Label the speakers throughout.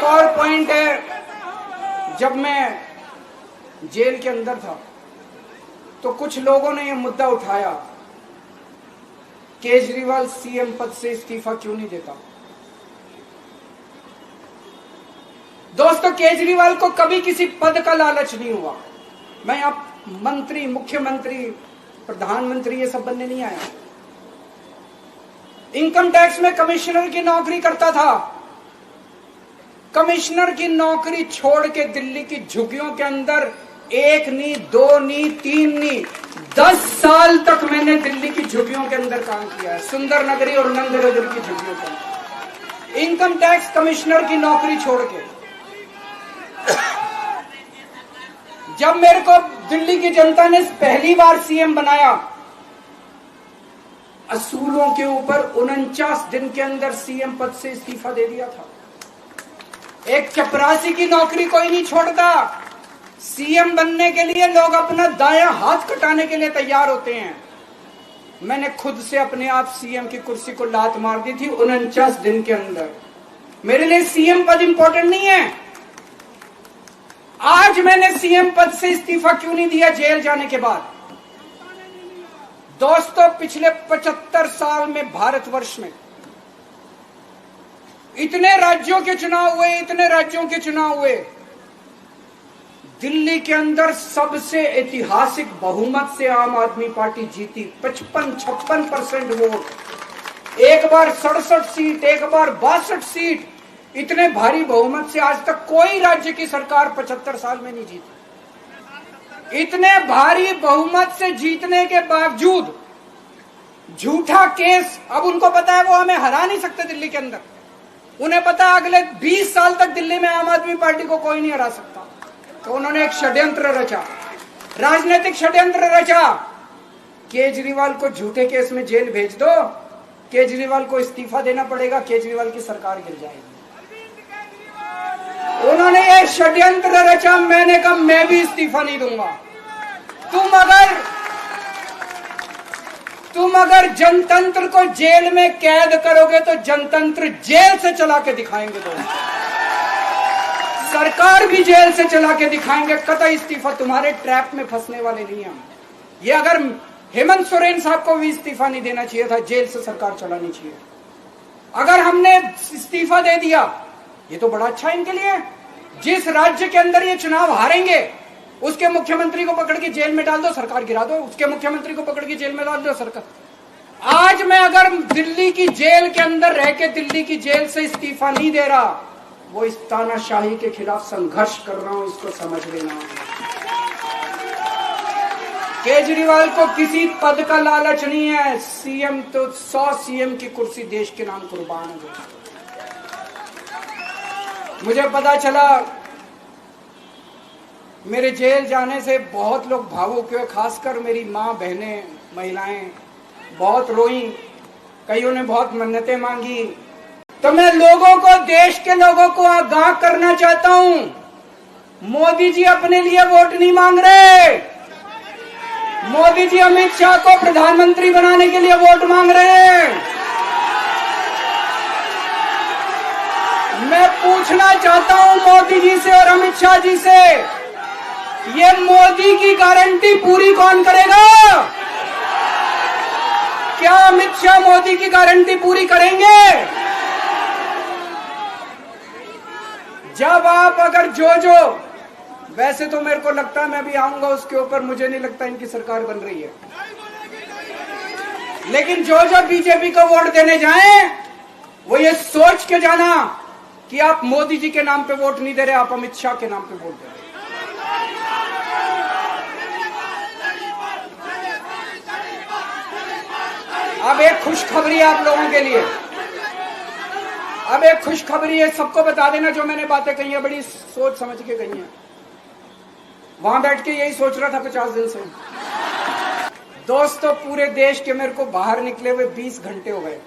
Speaker 1: और पॉइंट है, जब मैं जेल के अंदर था तो कुछ लोगों ने यह मुद्दा उठाया, केजरीवाल सीएम पद से इस्तीफा क्यों नहीं देता। दोस्तों, केजरीवाल को कभी किसी पद का लालच नहीं हुआ। मैं अब मंत्री, मुख्यमंत्री, प्रधानमंत्री ये सब बनने नहीं आया। इनकम टैक्स में कमिश्नर की नौकरी करता था। कमिश्नर की नौकरी छोड़ के दिल्ली की झुग्गियों के अंदर 1 नहीं, 2 नहीं, 3 नहीं, 10 साल तक मैंने दिल्ली की झुग्गियों के अंदर काम किया है, सुंदर नगरी और नंद नगरी की झुग्गियों के अंदर, इनकम टैक्स कमिश्नर की नौकरी छोड़ के। जब मेरे को दिल्ली की जनता ने पहली बार सीएम बनाया, असूलों के ऊपर 49 दिन के अंदर सीएम पद से इस्तीफा दे दिया था। एक चपरासी की नौकरी कोई नहीं छोड़ता। सीएम बनने के लिए लोग अपना दायां हाथ कटाने के लिए तैयार होते हैं। मैंने खुद से अपने आप सीएम की कुर्सी को लात मार दी थी 49 दिन के अंदर। मेरे लिए सीएम पद इंपॉर्टेंट नहीं है। आज मैंने सीएम पद से इस्तीफा क्यों नहीं दिया जेल जाने के बाद? दोस्तों, पिछले 75 साल में भारतवर्ष में इतने राज्यों के चुनाव हुए, इतने राज्यों के चुनाव हुए, दिल्ली के अंदर सबसे ऐतिहासिक बहुमत से आम आदमी पार्टी जीती। 55-56% वोट, एक बार 67 सीट, एक बार 62 सीट। इतने भारी बहुमत से आज तक कोई राज्य की सरकार 75 साल में नहीं जीती। इतने भारी बहुमत से जीतने के बावजूद झूठा केस, अब उनको पता है वो हमें हरा नहीं सकते दिल्ली के अंदर। उन्हें पता है अगले 20 साल तक दिल्ली में आम आदमी पार्टी को कोई नहीं हरा सकता। तो उन्होंने एक षड्यंत्र रचा, राजनीतिक षड्यंत्र रचा। केजरीवाल को झूठे केस में जेल भेज दो, केजरीवाल को इस्तीफा देना पड़ेगा, केजरीवाल की सरकार गिर जाएगी। उन्होंने ये षड्यंत्र रचा। मैंने कहा मैं भी इस्तीफा नहीं दूंगा। तुम अगर जनतंत्र को जेल में कैद करोगे तो जनतंत्र जेल से चला के दिखाएंगे। सरकार भी जेल से चला के दिखाएंगे। कतई इस्तीफा, तुम्हारे ट्रैप में फंसने वाले नहीं हम। ये अगर हेमंत सोरेन साहब को भी इस्तीफा नहीं देना चाहिए था, जेल से सरकार चलानी चाहिए। अगर हमने इस्तीफा दे दिया, ये तो बड़ा अच्छा इनके लिए। जिस राज्य के अंदर ये चुनाव हारेंगे उसके मुख्यमंत्री को पकड़ के जेल में डाल दो, सरकार गिरा दो। उसके मुख्यमंत्री को पकड़ के जेल में डाल दो, सरकार। आज मैं अगर दिल्ली की जेल के अंदर रह के दिल्ली की जेल से इस्तीफा नहीं दे रहा, वो इस तानाशाही के खिलाफ संघर्ष कर रहा हूं, इसको समझ लेना। केजरीवाल को किसी पद का लालच नहीं है। सीएम तो 100 सीएम की कुर्सी देश के नाम कुर्बान है। मुझे पता चला मेरे जेल जाने से बहुत लोग भावुक हुए, खासकर मेरी माँ, बहनें, महिलाएं बहुत रोई। कईयों ने बहुत मन्नतें मांगी। तो मैं लोगों को, देश के लोगों को आगाह करना चाहता हूं, मोदी जी अपने लिए वोट नहीं मांग रहे। मोदी जी अमित शाह को प्रधानमंत्री बनाने के लिए वोट मांग रहे हैं। मैं पूछना चाहता हूं मोदी जी से और अमित शाह जी से, ये मोदी की गारंटी पूरी कौन करेगा? क्या अमित शाह मोदी की गारंटी पूरी करेंगे? जब आप अगर जो वैसे तो मेरे को लगता है मैं भी आऊंगा उसके ऊपर, मुझे नहीं लगता इनकी सरकार बन रही है। लेकिन जो बीजेपी को वोट देने जाएं, वो ये सोच के जाना कि आप मोदी जी के नाम पे वोट नहीं दे रहे, आप अमित शाह के नाम पे वोट दे रहे। अब एक खुशखबरी है आप लोगों के लिए। अब एक खुशखबरी है, सबको बता देना जो मैंने बातें कही है, बड़ी सोच समझ के कही है। वहां बैठ के यही सोच रहा था 50 दिन से। दोस्तों, पूरे देश के मेरे को बाहर निकले हुए 20 घंटे हो गए।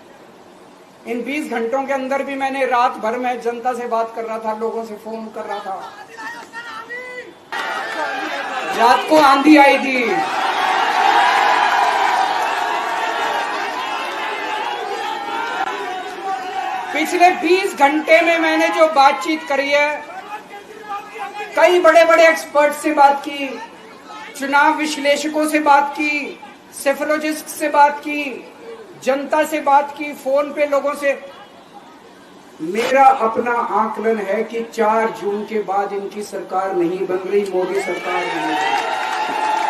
Speaker 1: इन 20 घंटों के अंदर भी मैंने रात भर में जनता से बात कर रहा था, लोगों से फोन कर रहा था। रात को आंधी आई थी, पिछले 20 घंटे में मैंने जो बातचीत करी है, कई बड़े बड़े एक्सपर्ट से बात की, चुनाव विश्लेषकों से बात की, सेफोलॉजिस्ट से बात की, जनता से बात की, फोन पे लोगों से। मेरा अपना आकलन है कि 4 जून के बाद इनकी सरकार नहीं बन रही, मोदी सरकार नहीं बन रही।